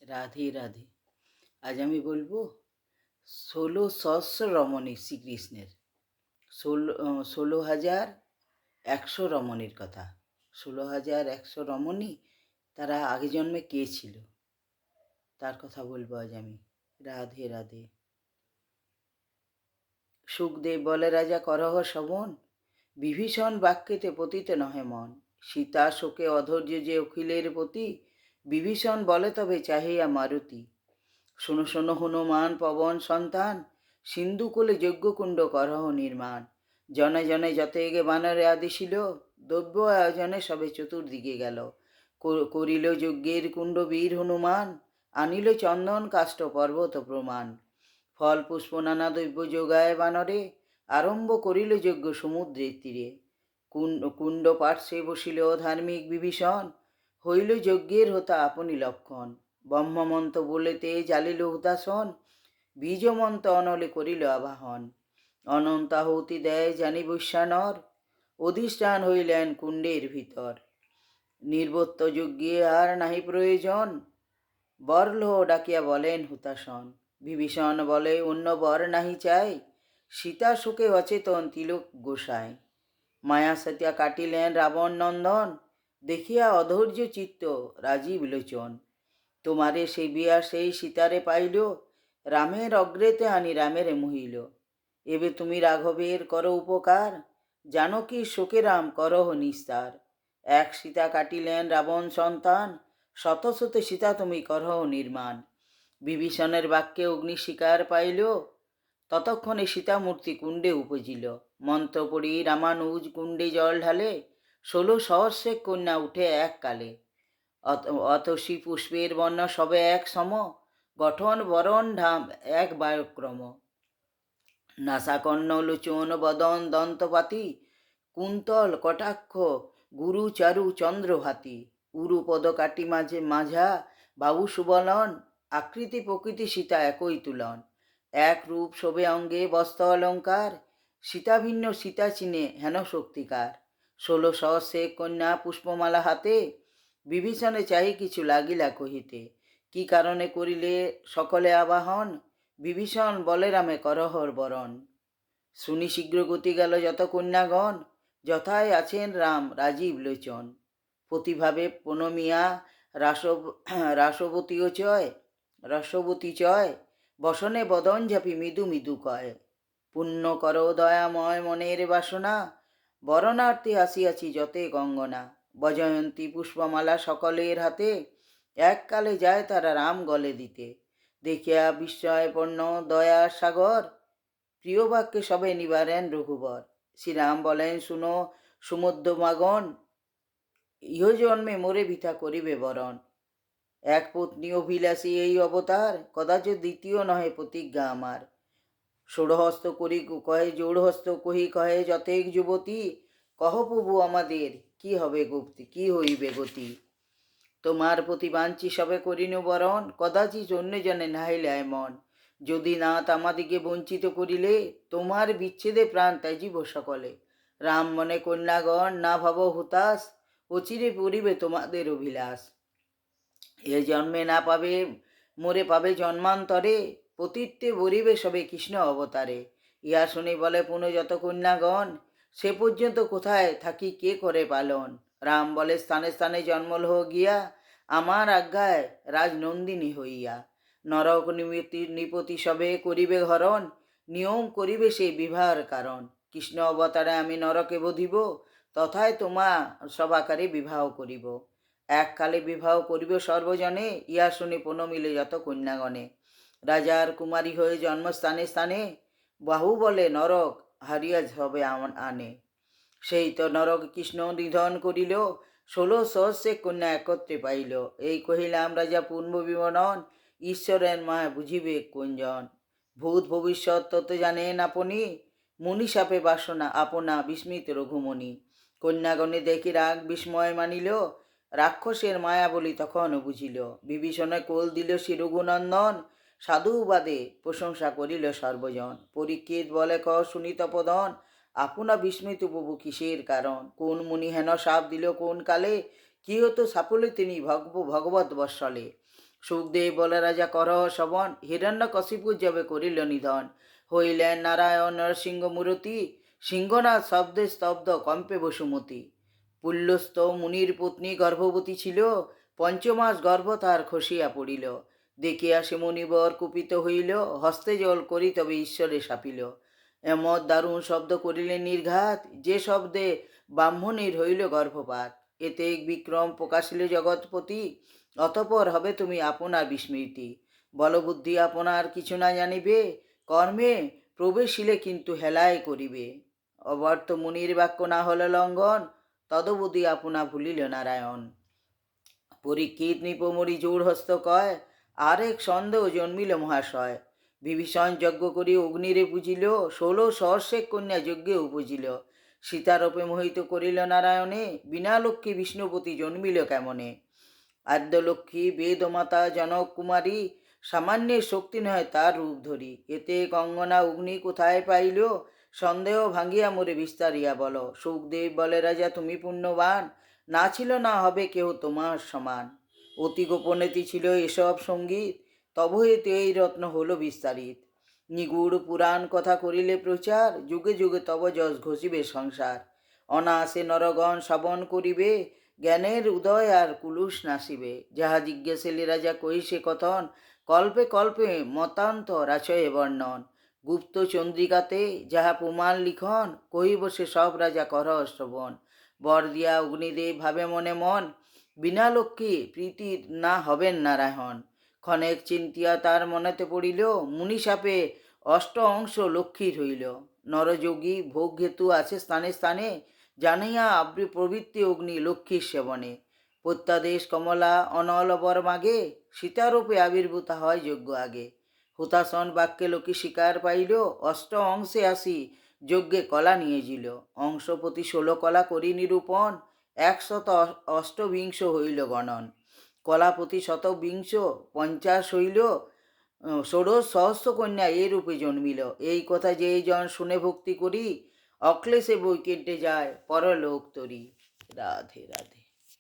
রাধে রাধে। আজ আমি বলবো ১৬ সহস্র রমণী শ্রীকৃষ্ণের। ১৬,১০০ রমণীর কথা। ১৬,১০০ রমণী, তারা আগে জন্মে কে ছিল তার কথা বলবো আজ আমি। রাধে রাধে। সুখদেব বলে, রাজা করহ শ্রবণ, বিভীষণ বাক্যেতে পতিত নহে মন। সীতা শোকে অধৈর্য যে অখিলের পতি, বিভীষণ বলে তবে চাহিয়া মারুতি। শোনো শোনো হনুমান পবন সন্তান, সিন্ধু কোলে যজ্ঞকুণ্ড করহ নির্মাণ। জনে জনে যতেগে বানরে আদিশিল, দ্রব্য আয়োজনে সবে চতুর্দিকে গেল। করিল যজ্ঞের কুণ্ড বীর হনুমান, আনিল চন্দন কাষ্ঠ পর্বত প্রমাণ। ফল পুষ্প নানা দ্রব্য যোগায় বানরে, আরম্ভ করিল যজ্ঞ সমুদ্রের তীরে। কুণ্ড পার্শ্বে বসিল ধার্মিক বিভীষণ, হইল যজ্ঞের হোতা আপনি লক্ষণ। ব্রহ্মমন্ত্র বলেতে জ্বালিল হুতাসন, বীজমন্ত্র অনলে করিল আবাহন। অনন্তাহুতি দেয় জানি বৈশ্বানর, অধিষ্ঠান হইলেন কুণ্ডের ভিতর। নির্বত্ত যজ্ঞে আর নাহি প্রয়োজন, বরলোহ ডাকিয়া বলেন হুতাসন। বিভীষণ বলে অন্য বর নাহি চাই, সীতা শোকে অচেতন তিলক গোসাই। মায়া সতিয়া কাটিলেন রাবণ নন্দন, দেখিয়া অধৈর্য চিত্ত রাজীব লোচন। তোমারে সেই বিয়া সেই সীতারে পাইল, রামের অগ্রেতে আনি রামের মহিল। এবে তুমি রাঘবের করো উপকার, জানকী শোকে রাম করহ নিস্তার। এক সীতা কাটিলেন রাবণ সন্তান, শত শতে সীতা তুমি করহ নির্মাণ। বিভীষণের বাক্যে অগ্নি শিকার পাইল, ততক্ষণে সীতামূর্তি কুণ্ডে উপজিল। মন্ত্র পড়ি রামানুজ কুণ্ডে জল ঢালে, ১৬ সহস্রের কন্যা উঠে এককালে। অতসী পুষ্পের বর্ণ সবে এক সম, গঠন বরণ ঢাম এক বায়ুক্রম। নাসাকর্ণ লোচন বদন দন্তপাতি, কুন্তল কটাক্ষ গুরু চারু চন্দ্রভাতি। উরু পদ কাটি মাঝে মাঝা বাবু সুবলন, আকৃতি প্রকৃতি সীতা একই তুলন। এক রূপ শোভে অঙ্গে বস্ত্র অলঙ্কার, সীতা ভিন্ন সীতা চিনে হেন শক্তিকার। ১৬ সহস্রে কন্যা পুষ্পমালা হাতে, বিভীষণে চাহি কিছু লাগিলা কহিতে। কি কারণে করিলে সকলে আবাহন, বিভীষণ বলে রামে করহর বরণ। শুনি শীঘ্র গতি গেল যত কন্যাগণ, যথায় আছেন রাম রাজীব লোচন। প্রতিভাবে প্রণমিয়া রাসবতী চয়, বসনে বদন ঝাপি মৃদু মৃদু কয়। পুণ্য কর দয়াময় মনের বাসনা, বরণার্থী আসিয়াছি যতে গঙ্গনা। বজয়ন্তী পুষ্পমালা সকলের হাতে, এককালে যায় তারা রাম গলে দিতে। দেখিয়া বিস্ময়পন্ন দয়া সাগর, প্রিয় বাক্যে সবে নিবারেন রঘুবর। শ্রীরাম বলেন শুনো সুমধ্যমাগণ, ইহজন্মে মোরে বৃথা করিবে বরণ। এক পত্নী অভিলাষী এই অবতার, কদাচ দ্বিতীয় নহে প্রতিজ্ঞা আমার। ষোড়হস্ত করি কহে জোড়হস্ত কহি কহে যতেক যুবতী, কহ প্রভু আমাদের কি হবে গুপ্তি, কি হইবে গতি। তোমার প্রতি বাঞ্ছি সবে করিনু বরণ, কদাচিৎ অন্যজনে নাহিলে এমন। যদি নাথ আমাদিকে বঞ্চিত করিলে, তোমার বিচ্ছেদে প্রাণ ত্যাজিব সকলে। রাম মনে কন্যাগণ না ভাব হুতাশ, অচিরে পড়িবে তোমাদের অভিলাষ। এ জন্মে না পাবে মোরে পাবে জন্মান্তরে, পতিত্বে বরিবে সবে কৃষ্ণ অবতারে। ইহা শুনি বলে পুনঃ যত কন্যাগণ, সে পর্যন্ত কোথায় থাকি কে করে পালন। রাম বলে স্থানে স্থানে জন্মলহ গিয়া, আমার আজ্ঞায় রাজনন্দিনী হইয়া। নরক নিপতি সবে করিবে হরণ, নিয়ম করিবে সেই বিবাহের কারণ। কৃষ্ণ অবতারে আমি নরকে বধিব, তথায় তোমা সভাকারে বিবাহ করিব। এককালে বিবাহ করিব সর্বজনে, ইয়া শুনি প্রণমিলে যত কন্যাগণে। রাজার কুমারী হয়ে জন্মস্থানে স্থানে, বাহু বলে নরক হারিয়া সবে আনে। সেই তো নরক কৃষ্ণ নিধন করিল, ১৬ সহস্রে কন্যা একত্রে পাইল। এই কহিলাম রাজা পূর্ব বিবরণ, ঈশ্বরের মায়া বুঝিবে কোনজন। ভূত ভবিষ্যৎ তত জানেন আপনি, মুনি সাপে বাসনা আপনা বিস্মিত রঘুমণি। কন্যাগণে দেখি রাগ বিস্ময় মানিল, রাক্ষসের মায়া বলি তখন বুঝিল। বিভীষণে কোল দিল শ্রী রঘুনন্দন, সাধুবাদে প্রশংসা করিল সর্বজন। পরীক্ষিত বলে ক শুনিত পদন, আপনা বিস্মিত প্রভু কিসের কারণ। কোন মুনি হেন সাপ দিল কোন কালে, কি হতো সাফল্য তিনি ভগবত বৎসলে। সুখদেব বলে রাজা করহ শবন, হিরণ্যকশিপুর যবে করিল নিধন, হইলেন নারায়ণ নরসিংহ মূরতি, সিংহনাথ শব্দে স্তব্ধ কম্পে বসুমতী। পুল্যস্ত মুনির পত্নী গর্ভবতী ছিল, পঞ্চমাস গর্ভ তার খসিয়া পড়িল, দেখিয়া সে মুনিবর কুপিত হইল, হস্তে জল করি তবে ঈশ্বরে সাপিল। এমত দারুণ শব্দ করিলেন নির্ঘাত, যে শব্দে ব্রাহ্মণীর হইল গর্ভপাত। এতে বিক্রম প্রকাশিল জগৎপতি, অতঃপর হবে তুমি আপনার বিস্মৃতি। বলবুদ্ধি আপনার কিছু না জানিবে, কর্মে প্রবেশিলে কিন্তু হেলায় করিবে। অবর্ত মুনির বাক্য না হলে লঙ্ঘন, তদবধি আপনা ভুলিল নারায়ণ। পরীক্ষিত নৃপমরি জোর হস্ত কয়, আরেক সন্দেহ জন্মিল মহাশয়। বিভীষণ যজ্ঞ করি অগ্নিরে পুজিল, 16 সহস্রেক কন্যা যজ্ঞে উপজিল। সীতারূপে মোহিত করিল নারায়ণে, বিনা লক্ষ্মী বিষ্ণুপতি জন্মিল কেমনে। আদ্যলক্ষ্মী বেদমাতা জনক কুমারী, সামান্যের শক্তি নয় তার রূপ ধরি। এতে গঙ্গনা অগ্নি কোথায় পাইল, সন্দেহ ভাঙ্গিয়া মোরে বিস্তারিয়া বল। সুখদেব বলে রাজা তুমি পুণ্যবান, না ছিল না হবে কেহ তোমার সমান। অতি গোপনেতি ছিল এসব সঙ্গীত, তব হেতু এই রত্ন হল বিস্তারিত। নিগুড় পুরাণ কথা করিলে প্রচার, যুগে যুগে তব যশ ঘষিবে সংসার। অনায়াসে নরগণ শ্রবণ করিবে, জ্ঞানের উদয় আর কুলুষ নাসিবে। যাহা জিজ্ঞাসিলে রাজা কহিসে কথন, কল্পে কল্পে মতান্তর আছে বর্ণন। গুপ্ত চন্দ্রিকাতে যাহা প্রমাণ লিখন, কহিব সে সব রাজা করহ শ্রবণ। বর দিয়া অগ্নিদেব ভাবে মনে মন, বিনা লক্ষ্মী প্রীতি না হবেন নারায়ণ। ক্ষণেক চিন্তিয়া তার মনেতে পড়িল, মুনিশাপে অষ্ট অংশ লক্ষ্মীর হইল। নরযোগী ভোগ হেতু আছে স্থানে স্থানে, জানিয়া প্রবৃত্তি অগ্নি লক্ষ্মীর সেবনে। প্রত্যাদেশ কমলা অনল বর মাগে, সীতারূপে আবির্ভূতা হয় যজ্ঞ আগে। হুতাসন বাক্যে লোকে শিকার পাইল, অষ্ট অংশে আসি যজ্ঞে কলা নিয়েছিল। অংশপতি 16 কলা করি নিরূপণ, 128 হইল গণন। কলাপতি 120, 50 হইল, 16 সহস্র কন্যা এ রূপে জন্মিল। এই কথা যেই জন শুনে ভক্তি করি, অক্লেশে বৈকুণ্ঠে যায় পরলোক তরি। রাধে রাধে।